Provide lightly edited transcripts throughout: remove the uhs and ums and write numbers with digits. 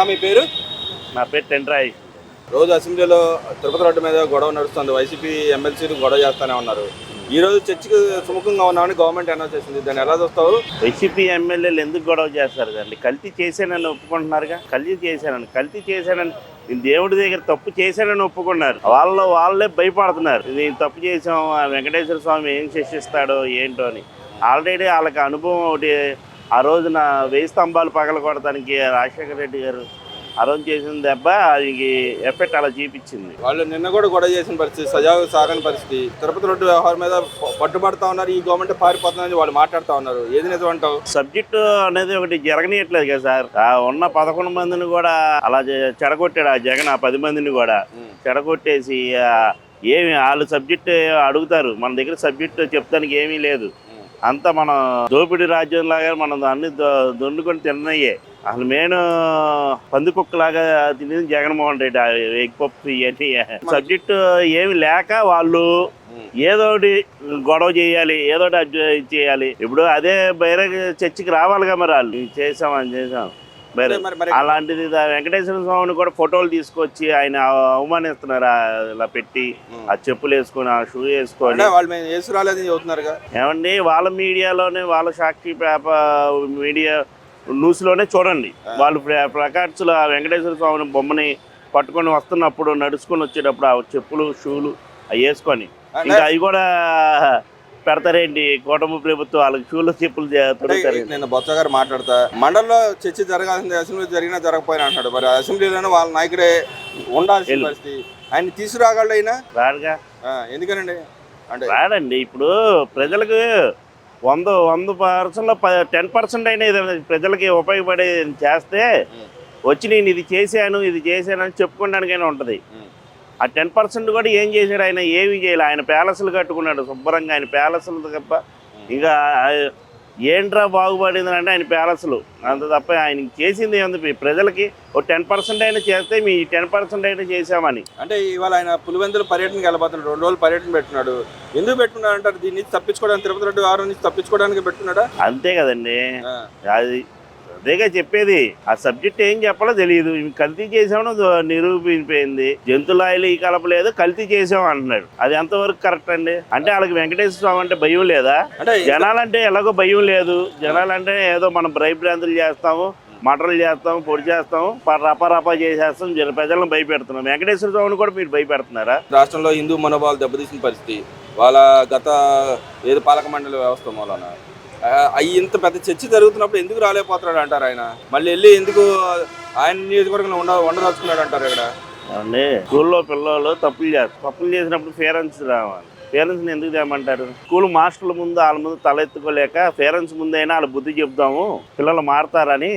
మీ పేరు? నా పేరు టెండ్రాయ్. రోజు అసెంబ్లీలో తిరుపతి రోడ్డు మీద గొడవ నడుస్తుంది. వైసీపీ ఎమ్మెల్సీలు గొడవ చేస్తూనే ఉన్నారు. ఈ రోజు చర్చకు సుముఖంగా ఉన్నామని గవర్నమెంట్ అనౌన్స్ చేసింది. దాన్ని ఎలా చూస్తావు? వైసీపీ ఎమ్మెల్యేలు ఎందుకు గొడవ చేస్తారు కదండి? కల్తీ చేశానని ఒప్పుకుంటున్నారుగా. కల్తీ చేశానని నేను దేవుడి దగ్గర తప్పు చేశానని ఒప్పుకున్నారు. వాళ్ళే భయపడుతున్నారు. నేను తప్పు చేసాం, వెంకటేశ్వర స్వామి ఏం శిక్షిస్తాడో ఏంటో అని. ఆల్రెడీ వాళ్ళకి అనుభవం ఒకటి. ఆ రోజున 1000 స్తంభాలు పగల కొడటానికి రాజశేఖర రెడ్డి గారు ఆ రోజు చేసిన దెబ్బ అది ఎఫెక్ట్ అలా చూపించింది. వాళ్ళు నిన్న కూడా గొడవ చేసిన పరిస్థితి, సజావుగా సాగని పరిస్థితి. తిరుపతి రోడ్డు వ్యవహారం మీద పట్టుబడతా ఉన్నారు. ఈ గవర్నమెంట్ పారిపోతుందని వాళ్ళు మాట్లాడుతూ ఉన్నారు. ఏది నిజం అంటావు? సబ్జెక్టు అనేది ఒకటి జరగనీయట్లేదు కదా సార్. ఉన్న 11 మందిని కూడా అలా చెడగొట్టాడు ఆ జగన్. ఆ 10 మందిని కూడా చెడగొట్టేసి ఏమి వాళ్ళు సబ్జెక్ట్ అడుగుతారు. మన దగ్గర సబ్జెక్ట్ చెప్తానికి ఏమీ లేదు. అంతా మనం దోపిడీ రాజ్యం లాగా మనం అన్ని దొండుకొని తిన్నయ్యే. అసలు మెయిన్ పందికొక్కలాగా తినేది జగన్మోహన్ రెడ్డి. ఎగ్ పప్పు ఇవన్నీ సబ్జెక్టు ఏమి లేక వాళ్ళు ఏదో ఒకటి గొడవ చేయాలి, ఏదో ఒకటి చేయాలి. ఇప్పుడు అదే బహిరంగ చర్చకి రావాలిగా. మరి వాళ్ళు చేసాం అలాంటిది వెంకటేశ్వర స్వామిని కూడా ఫోటోలు తీసుకొచ్చి ఆయన అవమానిస్తున్నారు. ఇలా పెట్టి ఆ చెప్పులు వేసుకొని ఆ షూ వేసుకొని ఏమండి వాళ్ళ మీడియాలోనే వాళ్ళ సాక్షి పేపర్ మీడియా న్యూస్లోనే చూడండి. వాళ్ళు ప్రకాష్లో ఆ వెంకటేశ్వర స్వామి బొమ్మని పట్టుకొని వస్తున్నప్పుడు నడుచుకొని వచ్చేటప్పుడు ఆ చెప్పులు షూలు అవి వేసుకొని ఇంకా అవి కూడా పెడతారేంటి? కూటమి ప్రభుత్వం వాళ్ళకి షూలు చెప్పులు పెడతారు. నేను బొత్స గారు మాట్లాడతా, మండలిలో చర్చ జరగాల్సింది అసెంబ్లీ జరిగినా జరగపోయినా అంటాడు. మరి అసెంబ్లీలోనే వాళ్ళ నాయకుడే ఉండాల్సిన పరిస్థితి. ఆయన తీసుకురాగలడు. అయినా రాడుగా. ఎందుకనండి అంటే రాడండి. ఇప్పుడు ప్రజలకు 100%లో 10% అయినా ఏదైనా ప్రజలకి ఉపయోగపడే చేస్తే వచ్చి నేను ఇది చేశాను అని చెప్పుకోవడానికైనా ఉంటుంది. ఆ 10% కూడా ఏం చేశాడు? ఆయన ఏమీ చేయలే. ఆయన ప్యాలెస్లు కట్టుకున్నాడు శుభ్రంగా. ఆయన ప్యాలెస్లు తప్ప ఇంకా ఏంట్రా బాగుపడింది అంటే ఆయన ప్యాలెస్లు అంత తప్ప ఆయన చేసింది ఏముంది? ప్రజలకి ఒక 10% అయినా చేస్తే మీ 10% అయినా చేసామని. అంటే ఇవాళ ఆయన పులివెందుల పర్యటనకి వెళ్ళబోతున్నాడు. 2 రోజులు పర్యటన పెట్టున్నాడు. ఎందుకు పెట్టుకున్నాడు అంటారు? దీన్ని నుంచి తప్పించుకోవడానికి, తిరుపతి రెడ్డి వారం నుంచి తప్పించుకోవడానికి పెట్టుకున్నాడా? అంతే కదండి. అది అదేగా చెప్పేది. ఆ సబ్జెక్ట్ ఏం చెప్పాలో తెలియదు. కల్తీ చేసామని నిరూపించిపోయింది. జంతువులాయలు ఈ కలపలేదు, కల్తీ చేసాం అంటున్నాడు. అది ఎంతవరకు కరెక్ట్ అండి? అంటే వాళ్ళకి వెంకటేశ్వర స్వామి అంటే భయం లేదా? అంటే జనాలంటే ఎలాగో భయం లేదు. జనాలంటే ఏదో మనం భయభ్రాంతులు చేస్తాము, మటర్లు చేస్తాము, పొడి చేస్తాము, రపా చేసేస్తాం, ప్రజలను భయపెడుతున్నాం. వెంకటేశ్వర స్వామిని కూడా మీరు భయపెడుతున్నారా? రాష్ట్రంలో హిందూ మనోభావాలు దెబ్బతీసిన పరిస్థితి. వాళ్ళ గత ఏదో పాలక మండలి వ్యవస్థ మూలన ఇంత పెద్ద చర్చ జరుగుతున్నప్పుడు ఎందుకు రాలేకపోతున్నాడు అంటారు? ఆయన మళ్ళీ వెళ్ళి ఎందుకు ఆయన నియోజకవర్గంలో ఉండదలుచుకున్నాడు అంటారు? ఇక్కడ అండి స్కూల్లో పిల్లలు తప్పులు చేసినప్పుడు పేరెంట్స్ రావాలి. పేరెంట్స్ని ఎందుకు తేమంటారు? స్కూల్ మాస్టర్ల ముందు వాళ్ళ ముందు తలెత్తుకోలేక పేరెంట్స్ ముందైనా వాళ్ళ బుద్ధి చెప్దాము, పిల్లలు మారతారని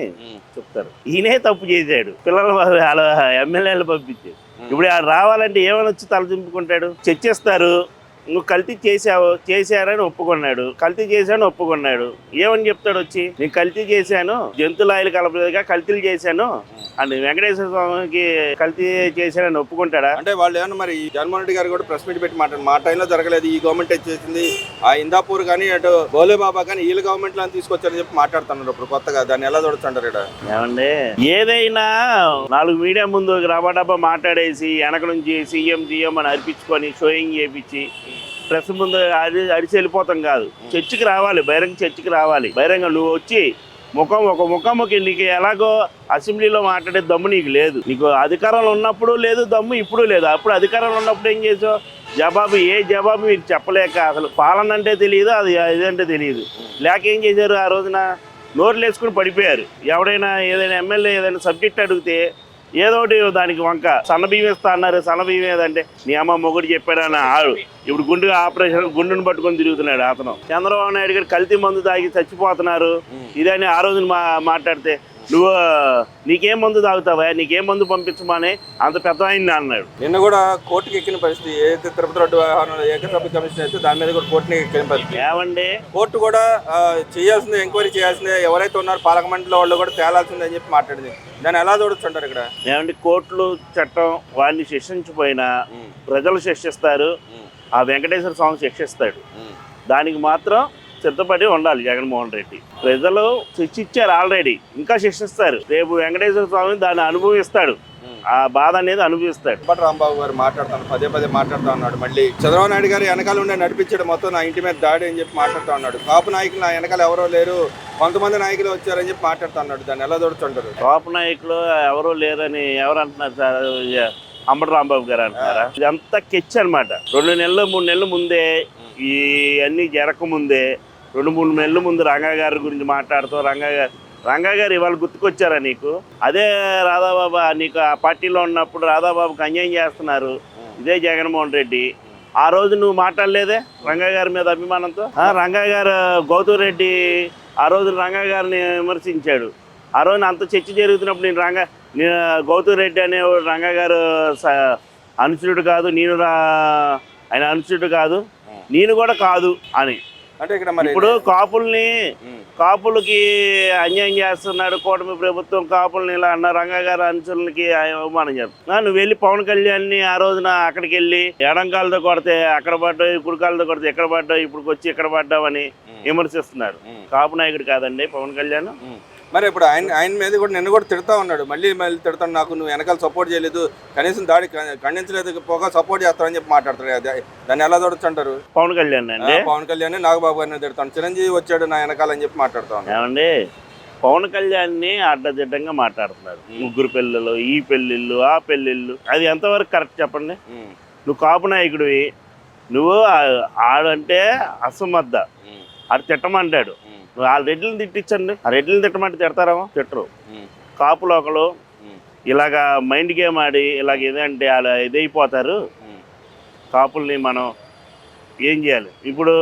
చెప్తారు. ఈయనే తప్పు చేశాడు, పిల్లలు వాళ్ళ ఎమ్మెల్యేలు పంపించాడు. ఇప్పుడు రావాలంటే ఏమైనా వచ్చి తల దింపుకుంటాడు? చర్చిస్తారు. నువ్వు కల్తీ చేశారని ఒప్పుకున్నాడు. కల్తీ చేశాను ఒప్పుకున్నాడు. ఏమని చెప్తాడు వచ్చి? నేను కల్తీ చేశాను, జంతువులాయలు కలపలేదుగా కల్తీలు చేశాను అండ్ వెంకటేశ్వర స్వామికి కల్తీ చేశానని ఒప్పుకుంటాడా? అంటే వాళ్ళు ఏమన్నా మరి జగన్మోహన్ రెడ్డి గారు కూడా ప్రెస్ మీట్ పెట్టి మాట్లాడు, మా టైంలో జరగలేదు, ఈ గవర్నమెంట్ చేసింది, ఆ ఇందాపూర్ కానీ అటు బోలేబాబా కానీ వీళ్ళ గవర్నమెంట్ లో తీసుకొచ్చారని చెప్పి మాట్లాడుతున్నారు. ఇప్పుడు కొత్తగా దాన్ని ఎలా చూడొచ్చుంటారు? ఇక్కడ ఏమండి ఏదైనా 4 మీడియా ముందు రబాడబ్బా మాట్లాడేసి వెనక నుంచి సీఎం అని అర్పించుకొని షోయింగ్ చేయించి ప్రెస్ ముందు అడిచి వెళ్ళిపోతాం కాదు. చర్చికి రావాలి, బహిరంగ చర్చికి రావాలి. బహిరంగ నువ్వు వచ్చి ముఖాముఖి నీకు ఎలాగో అసెంబ్లీలో మాట్లాడే దమ్ము నీకు లేదు. నీకు అధికారంలో ఉన్నప్పుడు లేదు దమ్ము, ఇప్పుడు లేదు. అప్పుడు అధికారంలో ఉన్నప్పుడు ఏం చేసావు? జవాబు మీరు చెప్పలేక అసలు పాలన అంటే తెలియదు, అది ఇదంటే తెలియదు. లేక ఏం చేశారు? ఆ రోజున నోర్లు వేసుకుని పడిపోయారు. ఎవడైనా ఏదైనా ఎమ్మెల్యే ఏదైనా సబ్జెక్ట్ అడిగితే ఏదో ఒకటి దానికి వంక సన్నబియ్యం ఇస్తా అన్నారు. సన్నబియ్యం ఏదంటే నీ అమ్మ మొగుడు చెప్పాడని ఆడు ఇప్పుడు గుండును పట్టుకొని తిరుగుతున్నాడు అతను. చంద్రబాబు నాయుడు గారు కల్తీ మందు తాగి చచ్చిపోతున్నారు ఇదని ఆ రోజున మాట్లాడితే నువ్వు నీకేం మందు తాగుతావా, నీకేం మందు పంపించమని అంత పెద్ద అయింది అన్నాడు. నిన్న కూడా కోర్టుకి ఎక్కిన పరిస్థితి. ఏదైతే తిరుపతి రోడ్డు వ్యవహారంలో ఏకసభ్య కమిషన్ అయితే దాని మీద కూడా కోర్టుని ఎక్కిన పరిస్థితి. ఏమండి కోర్టు కూడా చేయాల్సిందే, ఎంక్వైరీ చేయాల్సిందే, ఎవరైతే ఉన్నారో పాలక మండలి వాళ్ళు కూడా తేలాల్సిందే అని చెప్పి మాట్లాడింది. దాన్ని ఎలా చూడొచ్చు అంటారు? ఇక్కడ ఏమండి కోర్టులు చట్టం వాడిని శిక్షించిపోయినా ప్రజలు శిక్షిస్తారు, ఆ వెంకటేశ్వర స్వామి శిక్షిస్తాడు. దానికి మాత్రం సిద్ధపడి ఉండాలి జగన్మోహన్ రెడ్డి. ప్రజలు శిక్షించారు ఆల్రెడీ, ఇంకా శిక్షిస్తారు. రేపు వెంకటేశ్వర స్వామి దాన్ని అనుభవిస్తాడు, ఆ బాధ అనేది అనుభవిస్తాడు. బట్ రాంబాబు గారు మాట్లాడుతాను పదే పదే మాట్లాడుతూ ఉన్నాడు. మళ్ళీ చంద్రబాబు నాయుడు గారు వెనకాల ఉండే నడిపించాడు మొత్తం నా ఇంటి మీద దాడి అని చెప్పి మాట్లాడుతూ ఉన్నాడు. కాపు నాయకులు నా వెనకాల ఎవరో లేరు, కొంతమంది నాయకులు వచ్చారని చెప్పి మాట్లాడుతూ ఉన్నాడు. దాన్ని ఎలా దొరుకుతుంటారు? కాపు నాయకులు ఎవరూ లేరని ఎవరు అంటున్నారు సార్? అంబటి రాంబాబు గారు అంటున్నారా? ఇదంతా కెచ్ అనమాట. 2 నెలలు 3 నెలల ముందే ఈ అన్ని జరగకముందే 2-3 నెలల ముందు రంగా గారి గురించి మాట్లాడుతూ రంగా గారు ఇవాళ గుర్తుకొచ్చారా నీకు? అదే రాధాబాబు నీకు ఆ పార్టీలో ఉన్నప్పుడు రాధాబాబుకి అన్యాయం చేస్తున్నారు ఇదే జగన్మోహన్ రెడ్డి. ఆ రోజు నువ్వు మాట్లాడలేదే రంగా గారి మీద అభిమానంతో? రంగా గారు గౌతమ్ రెడ్డి ఆ రోజు రంగా గారిని విమర్శించాడు. ఆ రోజు అంత చర్చ జరుగుతున్నప్పుడు నేను గౌతమ్ రెడ్డి అనే రంగా గారు అనుచరుడు కాదు, ఆయన అనుచరుడు కాదు, నేను కూడా కాదు అని. అంటే ఇక్కడ మరి ఇప్పుడు కాపులకి అన్యాయం చేస్తున్నాడు కూటమి ప్రభుత్వం, కాపుల్ని ఇలా అన్న రంగా గారు అనుచరులకి అవమానం చేస్తున్నా. నువ్వు వెళ్ళి పవన్ కళ్యాణ్ని ఆ రోజున అక్కడికి వెళ్ళి ఎడంకాలతో కొడితే అక్కడ పడ్డావు, కుడికాలతో కొడితే ఎక్కడ పడ్డావు, ఇప్పుడు వచ్చి ఎక్కడ పడ్డావని విమర్శిస్తున్నాడు. కాపు నాయకుడు కాదండి పవన్ కళ్యాణ్. మరి ఇప్పుడు ఆయన మీద కూడా నిన్ను కూడా తిడతా ఉన్నాడు. మళ్ళీ తిడతాను, నాకు నువ్వు వెనకాల సపోర్ట్ చేయలేదు, కనీసం దాడి ఖండించలేదు, పోగా సపోర్ట్ చేస్తానని చెప్పి మాట్లాడతాడు. దాన్ని ఎలా దొరుకుతుంటారు? పవన్ కళ్యాణ్ అండి, పవన్ కళ్యాణ్ నాగబాబు గారిని తిడతాను, చిరంజీవి వచ్చాడు నా వెనకాల అని చెప్పి మాట్లాడుతా ఉన్నాడు. ఏమండి పవన్ కళ్యాణ్ని అడ్డదిడ్డంగా మాట్లాడుతున్నారు. 3 పెళ్ళిళ్ళు, ఈ పెళ్ళిళ్ళు, ఆ పెళ్ళిళ్ళు, అది ఎంతవరకు కరెక్ట్ చెప్పండి? నువ్వు కాపు నాయకుడివి, నువ్వు ఆడంటే అసమర్థ, ఆడు తిట్టమంటాడు. వాళ్ళ రెడ్లను తిట్టించండి, ఆ రెడ్లను తిట్టమంటే తిడతారేమో? తిట్టరు. కాపులు ఒకరు ఇలాగా మైండ్ గేమ్ ఆడి ఇలాగ ఏదంటే అలా ఇదైపోతారు. కాపుల్ని మనం ఏం చేయాలి? ఇప్పుడు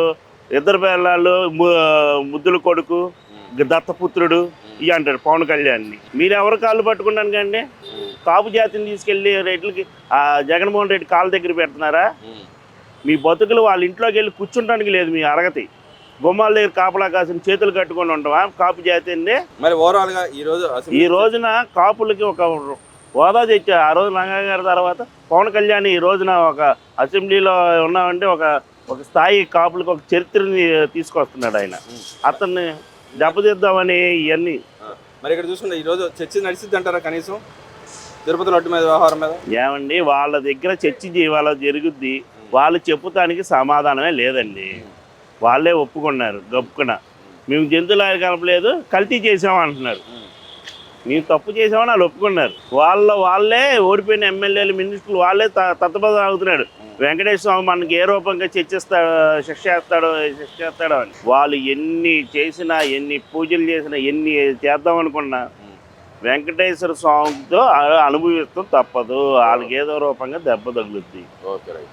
2 పిల్లలు, ముద్దుల కొడుకు, దత్తపుత్రుడు ఇవి అంటాడు పవన్ కళ్యాణ్ని. మీరు ఎవరు కాళ్ళు పట్టుకున్నాను కండి? కాపు జాతిని తీసుకెళ్ళి రెడ్లకి జగన్మోహన్ రెడ్డి కాళ్ళ దగ్గర పెడుతున్నారా? మీ బతుకులు వాళ్ళ ఇంట్లోకి వెళ్ళి కూర్చుంటానికి లేదు మీ అరగతి. గుమ్మాల దగ్గర కాపలా కాసిన చేతులు కట్టుకొని ఉంటావా కాపు జాతిని? మరి ఓవరాల్ గా ఈ రోజున కాపులకి ఒక హోదా తెచ్చా. ఆ రోజు రంగా గారి తర్వాత పవన్ కళ్యాణ్ ఈ రోజున ఒక అసెంబ్లీలో ఉన్నామంటే ఒక స్థాయి కాపులకు ఒక చరిత్రని తీసుకొస్తున్నాడు ఆయన. అతన్ని దెబ్బతిద్దామని ఇవన్నీ. మరి ఇక్కడ చూసుకుంటే ఈ రోజు చర్చ నడిచిద్ది అంటారా కనీసం తిరుపతి లడ్డు మీద వ్యవహారం మీద? ఏమండి వాళ్ళ దగ్గర చర్చ వాళ్ళ జరుగుద్ది, వాళ్ళు చెప్పుతానికి సమాధానమే లేదండి. వాళ్ళే ఒప్పుకున్నారు గప్పుకున, మేము జంతువులు కలపలేదు కల్తీ చేసామంటున్నారు. మేము తప్పు చేసామని వాళ్ళు ఒప్పుకున్నారు. వాళ్ళే ఓడిపోయిన ఎమ్మెల్యేలు, మినిస్టర్లు వాళ్ళే తత్తబద అవుతున్నాడు. వెంకటేశ్వర స్వామి మనకి ఏ రూపంగా శిక్ష చేస్తాడో అని. వాళ్ళు ఎన్ని చేసినా, ఎన్ని పూజలు చేసినా, ఎన్ని చేద్దాం అనుకున్నా వెంకటేశ్వర స్వామితో అనుభవిస్తాం తప్పదు. వాళ్ళకి ఏదో రూపంగా దెబ్బ తగులుద్ది. Okay right.